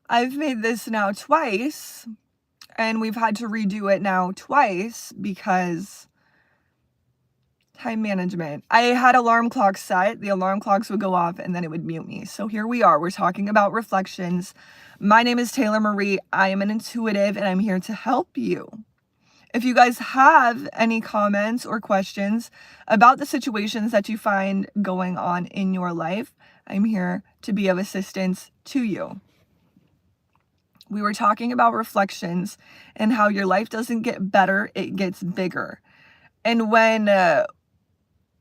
I've made this now twice, and we've had to redo it now twice because time management. I had alarm clocks set. The alarm clocks would go off and then it would mute me. So here we are. We're talking about reflections. My name is Taylor Marie. I am an intuitive and I'm here to help you. If you guys have any comments or questions about the situations that you find going on in your life, I'm here to be of assistance to you. We were talking about reflections and how your life doesn't get better, it gets bigger. And when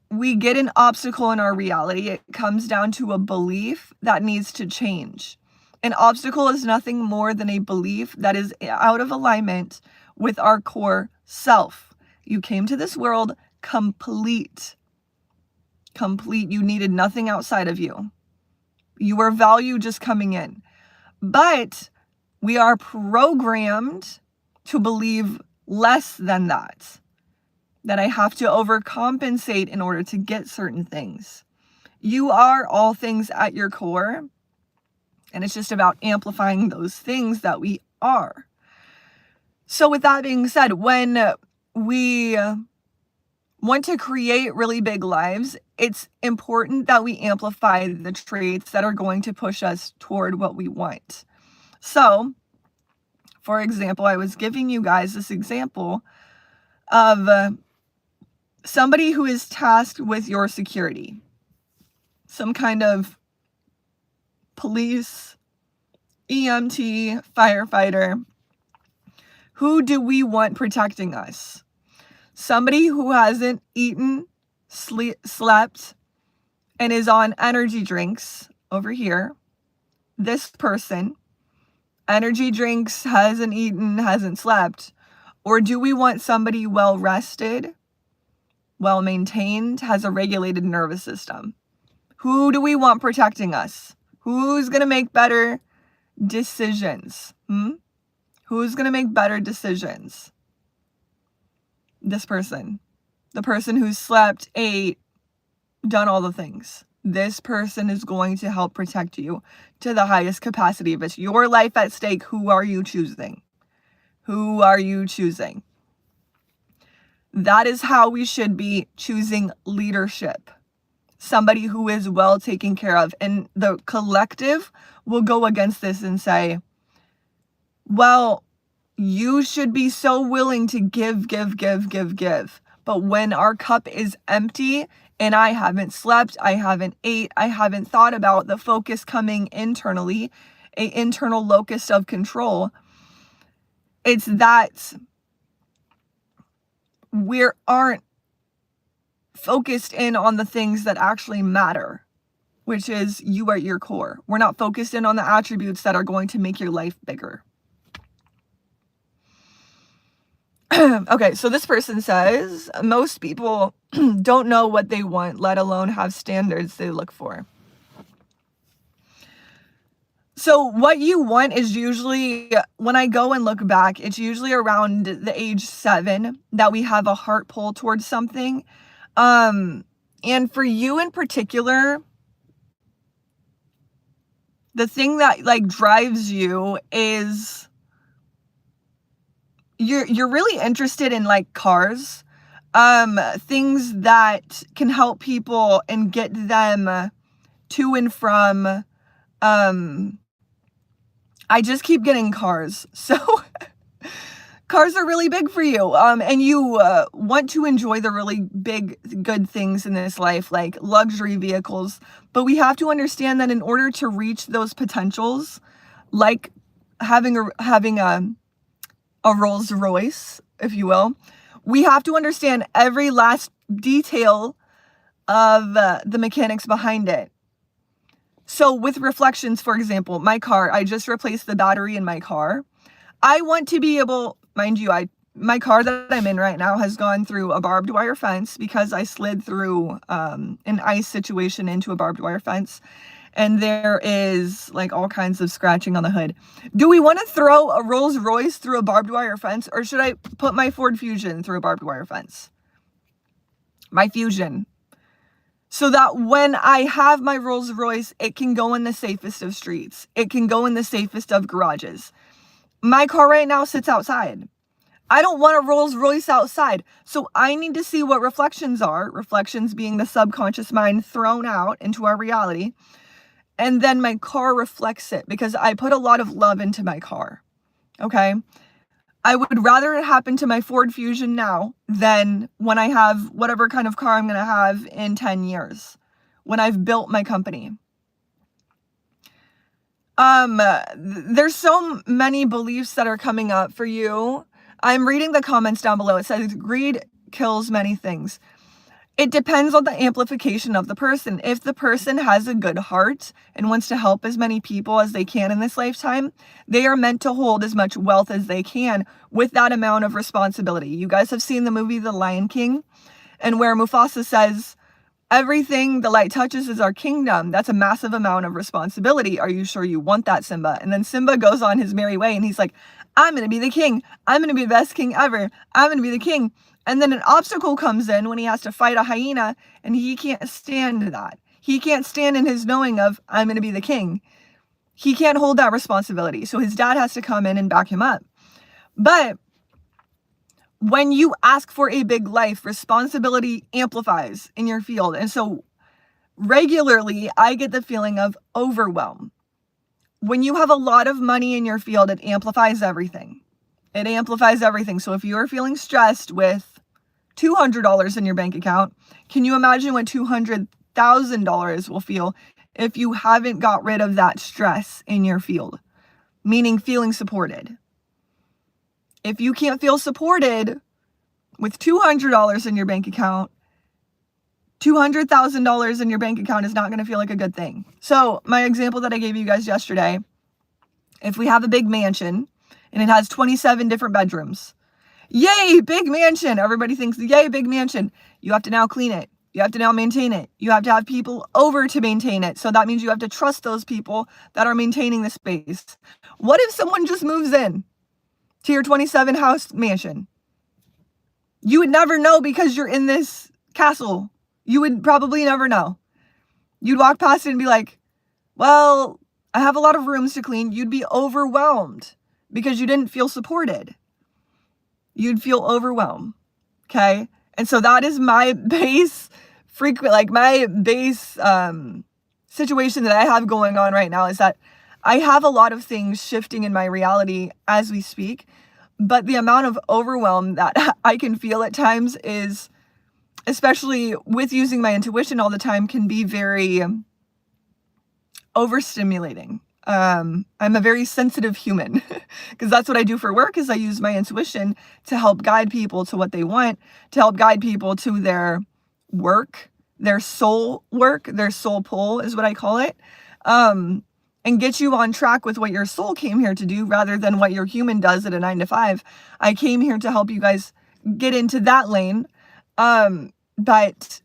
we get an obstacle in our reality, it comes down to a belief that needs to change. An obstacle is nothing more than a belief that is out of alignment with our core self. You came to this world complete. You needed nothing outside of you. You were value just coming in. But we are programmed to believe less than that I have to overcompensate in order to get certain things. You are all things at your core, and it's just about amplifying those things that we are. So with that being said, when we want to create really big lives, it's important that we amplify the traits that are going to push us toward what we want. So, for example, I was giving you guys this example of somebody who is tasked with your security, some kind of police, EMT, firefighter. Who do we want protecting us? Somebody who hasn't eaten, slept, and is on energy drinks over here. This person, energy drinks, hasn't eaten, hasn't slept. Or do we want somebody well rested, well maintained, has a regulated nervous system? Who do we want protecting us? Who's going to make better decisions? Who's going to make better decisions? This person. The person who's slept, ate, done all the things. This person is going to help protect you to the highest capacity. If it's your life at stake, who are you choosing? Who are you choosing? That is how we should be choosing leadership. Somebody who is well taken care of. And the collective will go against this and say, well, you should be so willing to give. But when our cup is empty and I haven't slept, I haven't ate, I haven't thought about the focus coming internally, an internal locus of control, it's that we aren't focused in on the things that actually matter, which is you at your core. We're not focused in on the attributes that are going to make your life bigger. Okay, so this person says, most people don't know what they want, let alone have standards they look for. So what you want is usually, when I go and look back, it's usually around the age 7 that we have a heart pull towards something. And for you in particular, the thing that drives you is you're really interested in cars, things that can help people and get them to and from. I just keep getting cars. So cars are really big for you. And you want to enjoy the really big, good things in this life, like luxury vehicles. But we have to understand that in order to reach those potentials, like having a Rolls Royce, if you will, we have to understand every last detail of the mechanics behind it. So with reflections, for example, my car, I just replaced the battery in my car. I want to be able, mind you, my car that I'm in right now has gone through a barbed wire fence because I slid through an ice situation into a barbed wire fence. And there is all kinds of scratching on the hood. Do we want to throw a Rolls Royce through a barbed wire fence, or should I put my Ford Fusion through a barbed wire fence? My Fusion. so that when I have my Rolls Royce, it can go in the safest of streets. It can go in the safest of garages. My car right now sits outside. I don't want a Rolls Royce outside. So I need to see what reflections are. Reflections being the subconscious mind thrown out into our reality. And then my car reflects it because I put a lot of love into my car. Okay. I would rather it happen to my Ford Fusion now than when I have whatever kind of car I'm going to have in 10 years, when I've built my company. There's so many beliefs that are coming up for you. I'm reading the comments down below. It says greed kills many things. It depends on the amplification of the person. If the person has a good heart and wants to help as many people as they can in this lifetime, they are meant to hold as much wealth as they can with that amount of responsibility. You guys have seen the movie The Lion King, and where Mufasa says, everything the light touches is our kingdom. That's a massive amount of responsibility. Are you sure you want that, Simba? And then Simba goes on his merry way and he's like, I'm going to be the king. I'm going to be the best king ever. I'm going to be the king. And then an obstacle comes in when he has to fight a hyena, and he can't stand that. He can't stand in his knowing of, I'm going to be the king. He can't hold that responsibility. So his dad has to come in and back him up. But when you ask for a big life, responsibility amplifies in your field. And so regularly, I get the feeling of overwhelm. When you have a lot of money in your field, it amplifies everything. It amplifies everything. So if you are feeling stressed with $200 in your bank account, can you imagine what $200,000 will feel if you haven't got rid of that stress in your field? Meaning feeling supported. If you can't feel supported with $200 in your bank account, $200,000 in your bank account is not going to feel like a good thing. So my example that I gave you guys yesterday, if we have a big mansion and it has 27 different bedrooms, yay, big mansion. Everybody thinks, yay, big mansion. You have to now clean it. You have to now maintain it. You have to have people over to maintain it. So that means you have to trust those people that are maintaining the space. What if someone just moves in to your 27 house mansion? You would never know because you're in this castle. You would probably never know. You'd walk past it and be like, well, I have a lot of rooms to clean. You'd be overwhelmed because you didn't feel supported. You'd feel overwhelmed. Okay. And so that is my base situation that I have going on right now, is that I have a lot of things shifting in my reality as we speak, but the amount of overwhelm that I can feel at times is, especially with using my intuition all the time, can be very overstimulating. I'm a very sensitive human because that's what I do for work, is I use my intuition to help guide people to what they want, to help guide people to their work, their soul pull is what I call it. And get you on track with what your soul came here to do rather than what your human does at a 9 to 5. I came here to help you guys get into that lane. But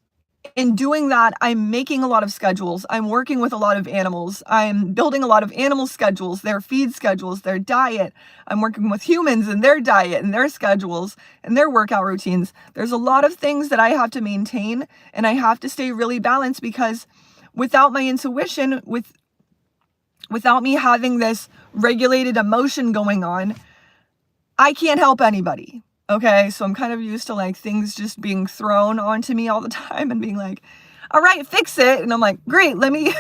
in doing that, I'm making a lot of schedules. I'm working with a lot of animals. I'm building a lot of animal schedules, their feed schedules, their diet. I'm working with humans and their diet and their schedules and their workout routines. There's a lot of things that I have to maintain, and I have to stay really balanced, because without my intuition, without me having this regulated emotion going on, I can't help anybody. Okay, so I'm kind of used to like things just being thrown onto me all the time and being like, all right, fix it. And I'm like, great, let me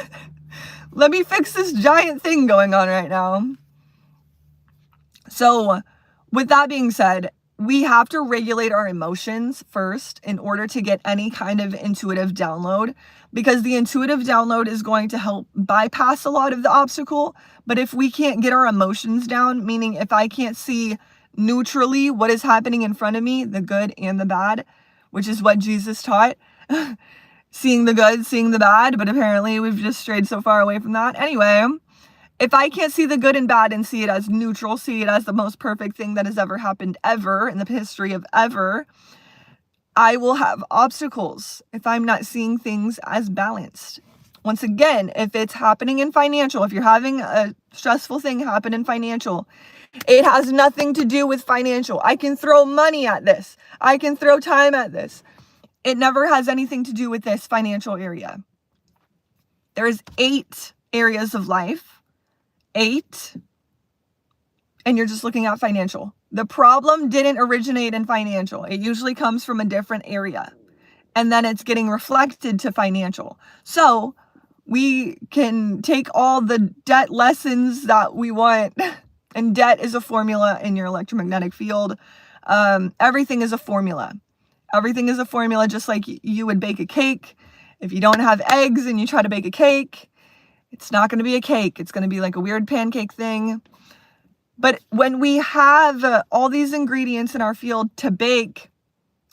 fix this giant thing going on right now. So with that being said, we have to regulate our emotions first in order to get any kind of intuitive download, because the intuitive download is going to help bypass a lot of the obstacle. But if we can't get our emotions down, meaning if I can't see neutrally what is happening in front of me, the good and the bad, which is what Jesus taught, seeing the good, seeing the bad, but apparently we've just strayed so far away from that. Anyway, if I can't see the good and bad and see it as neutral, see it as the most perfect thing that has ever happened ever in the history of ever, I will have obstacles if I'm not seeing things as balanced. Once again, if it's happening in financial, if you're having a stressful thing happen in financial, it has nothing to do with financial. I can throw money at this. I can throw time at this. It never has anything to do with this financial area. There's 8 areas of life. 8. And you're just looking at financial. The problem didn't originate in financial. It usually comes from a different area. And then it's getting reflected to financial. So we can take all the debt lessons that we want. And debt is a formula in your electromagnetic field. Everything is a formula. Everything is a formula, just like you would bake a cake. If you don't have eggs and you try to bake a cake, it's not going to be a cake. It's going to be like a weird pancake thing. But when we have all these ingredients in our field to bake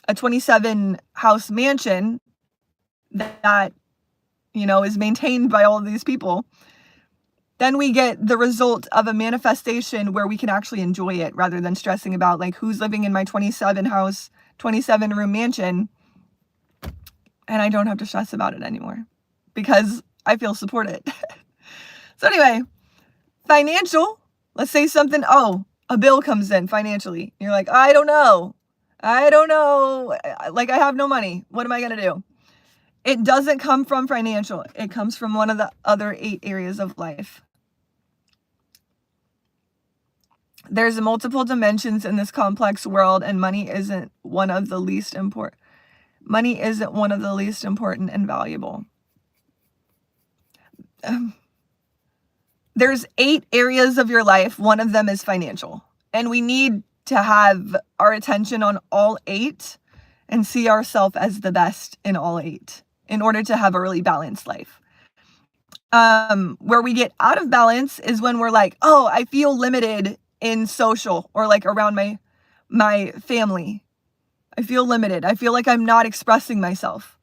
a 27 house mansion that, is maintained by all of these people, then we get the result of a manifestation where we can actually enjoy it rather than stressing about like who's living in my 27 room mansion. And I don't have to stress about it anymore because I feel supported. So anyway, financial, let's say something, a bill comes in financially. You're like, I don't know. Like I have no money. What am I going to do? It doesn't come from financial. It comes from one of the other 8 areas of life. There's multiple dimensions in this complex world, and money isn't one of the least important. Money isn't one of the least important and valuable. There's 8 areas of your life. One of them is financial. And we need to have our attention on all 8 and see ourselves as the best in all 8 in order to have a really balanced life. Where we get out of balance is when we're like, I feel limited in social or like around my family. I feel limited. I feel like I'm not expressing myself.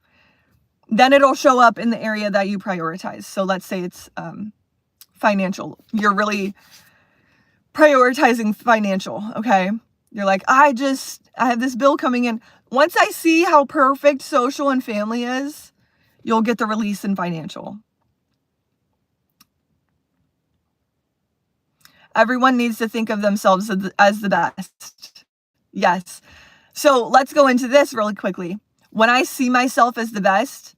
Then it'll show up in the area that you prioritize. So let's say it's financial. You're really prioritizing financial, okay? You're like, I have this bill coming in. Once I see how perfect social and family is, you'll get the release in financial. Everyone needs to think of themselves as the best. Yes. So let's go into this really quickly. When I see myself as the best,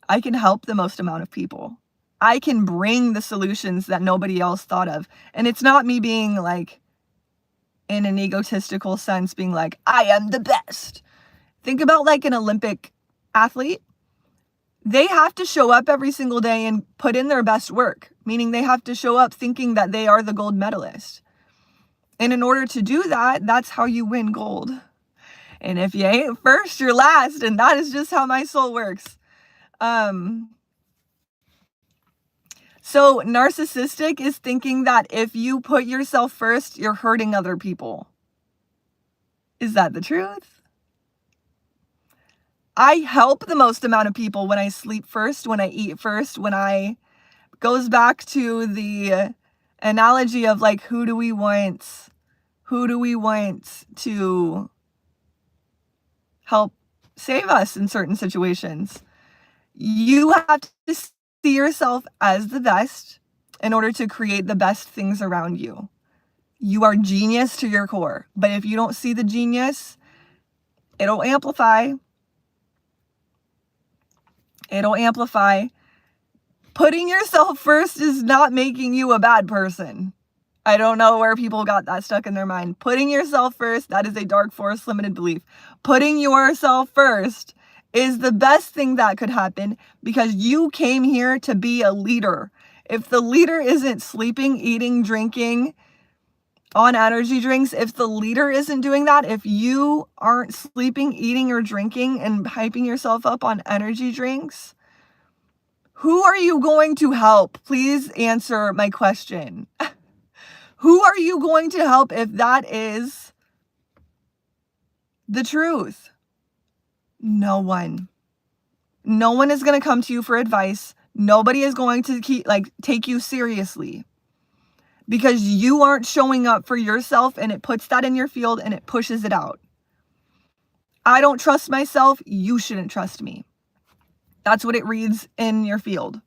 I can help the most amount of people. I can bring the solutions that nobody else thought of. And it's not me being like, in an egotistical sense, being like, I am the best. Think about like an Olympic athlete. They have to show up every single day and put in their best work, meaning they have to show up thinking that they are the gold medalist. And in order to do that, that's how you win gold. And if you ain't first, you're last. And that is just how my soul works. So narcissistic is thinking that if you put yourself first, you're hurting other people. Is that the truth? I help the most amount of people when I sleep first, when I eat first, goes back to the analogy of like, who do we want to help save us in certain situations? You have to see yourself as the best in order to create the best things around you. You are genius to your core, but if you don't see the genius, it'll amplify. Putting yourself first is not making you a bad person. I don't know where people got that stuck in their mind. Putting yourself first, that is a dark force limited belief. Putting yourself first is the best thing that could happen because you came here to be a leader. If the leader isn't sleeping, eating, drinking on energy drinks, if the leader isn't doing that, if you aren't sleeping, eating, or drinking and hyping yourself up on energy drinks, who are you going to help? Please answer my question. Who are you going to help if that is the truth? No one. No one is going to come to you for advice. Nobody is going to take you seriously because you aren't showing up for yourself, and it puts that in your field and it pushes it out. I don't trust myself. You shouldn't trust me. That's what it reads in your field.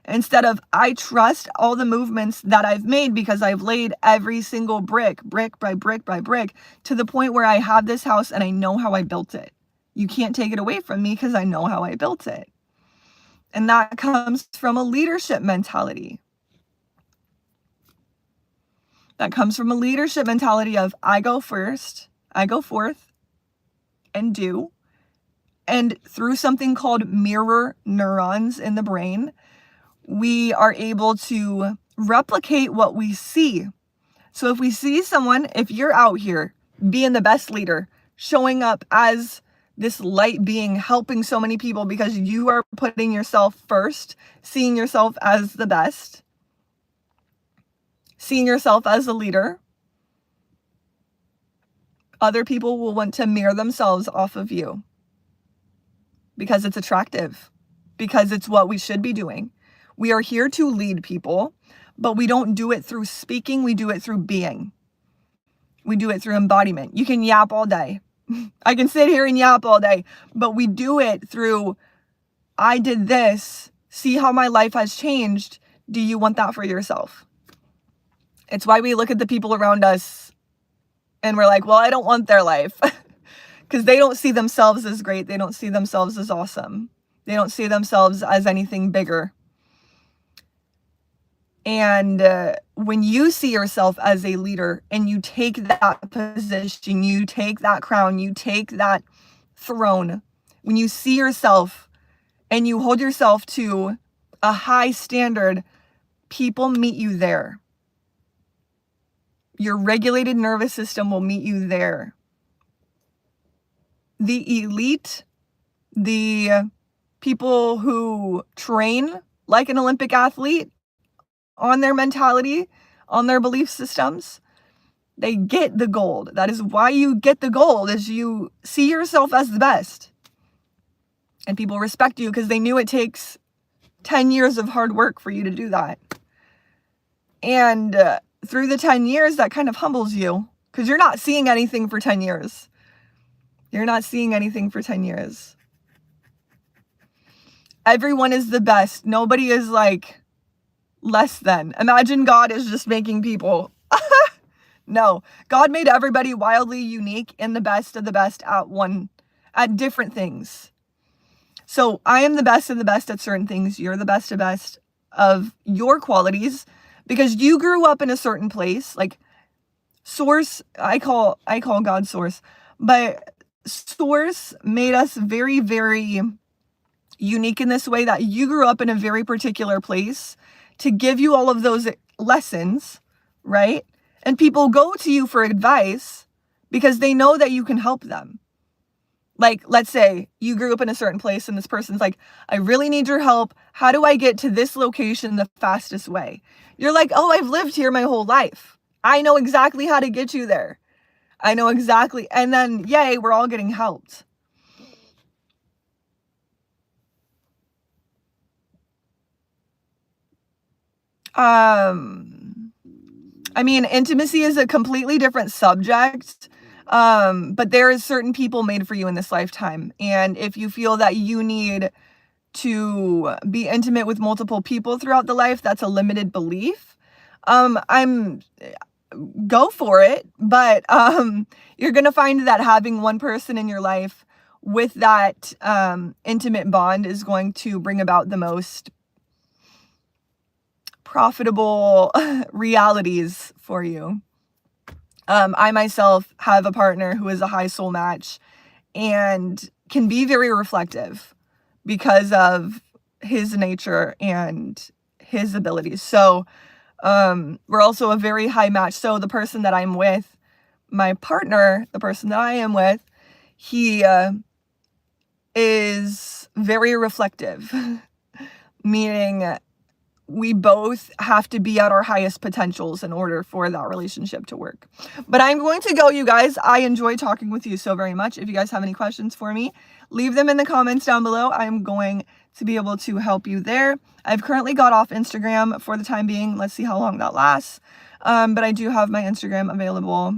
Instead of, I trust all the movements that I've made because I've laid every single brick by brick by brick to the point where I have this house and I know how I built it. You can't take it away from me because I know how I built it. And that comes from a leadership mentality. That comes from a leadership mentality of I go first, I go forth and do. And through something called mirror neurons in the brain, we are able to replicate what we see. So if we see someone, if you're out here being the best leader, showing up as this light being, helping so many people because you are putting yourself first, seeing yourself as the best, seeing yourself as a leader, other people will want to mirror themselves off of you because it's attractive, because it's what we should be doing. We are here to lead people, but we don't do it through speaking. We do it through being. We do it through embodiment. You can yap all day. I can sit here and yap all day, but we do it through, I did this. See how my life has changed. Do you want that for yourself? It's why we look at the people around us and we're like, well, I don't want their life because they don't see themselves as great. They don't see themselves as awesome. They don't see themselves as anything bigger. And when you see yourself as a leader and you take that position, you take that crown, you take that throne, when you see yourself and you hold yourself to a high standard, people meet you there. Your regulated nervous system will meet you there. The elite, the people who train like an Olympic athlete on their mentality, on their belief systems, they get the gold. That is why you get the gold, is you see yourself as the best. And people respect you because they knew it takes 10 years of hard work for you to do that. And through the 10 years, that kind of humbles you because you're not seeing anything for 10 years. You're not seeing anything for 10 years. Everyone is the best. Nobody is like less than. Imagine God is just making people. No, God made everybody wildly unique and the best of the best at different things. So I am the best of the best at certain things. You're the best of best of your qualities because you grew up in a certain place. Like Source, I call God Source, but Source made us very, very unique in this way that you grew up in a very particular place to give you all of those lessons, right? And people go to you for advice because they know that you can help them. Like, let's say you grew up in a certain place and this person's like, I really need your help. How do I get to this location the fastest way? You're like, oh, I've lived here my whole life. I know exactly how to get you there. I know exactly. And then, yay, we're all getting helped. I mean, intimacy is a completely different subject, but there is certain people made for you in this lifetime. And if you feel that you need to be intimate with multiple people throughout the life, that's a limited belief. Go for it. But you're going to find that having one person in your life with that intimate bond is going to bring about the most profitable realities for you. I myself have a partner who is a high soul match and can be very reflective because of his nature and his abilities. So we're also a very high match. So the person that I'm with, my partner, the person that I am with, he is very reflective, meaning we both have to be at our highest potentials in order for that relationship to work. But I'm going to go, you guys. I enjoy talking with you so very much. If you guys have any questions for me, leave them in the comments down below. I'm going to be able to help you there. I've currently got off Instagram for the time being. Let's see how long that lasts. But I do have my Instagram available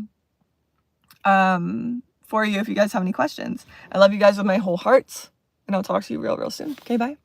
for you if you guys have any questions. I love you guys with my whole heart, and I'll talk to you real soon. Okay, bye.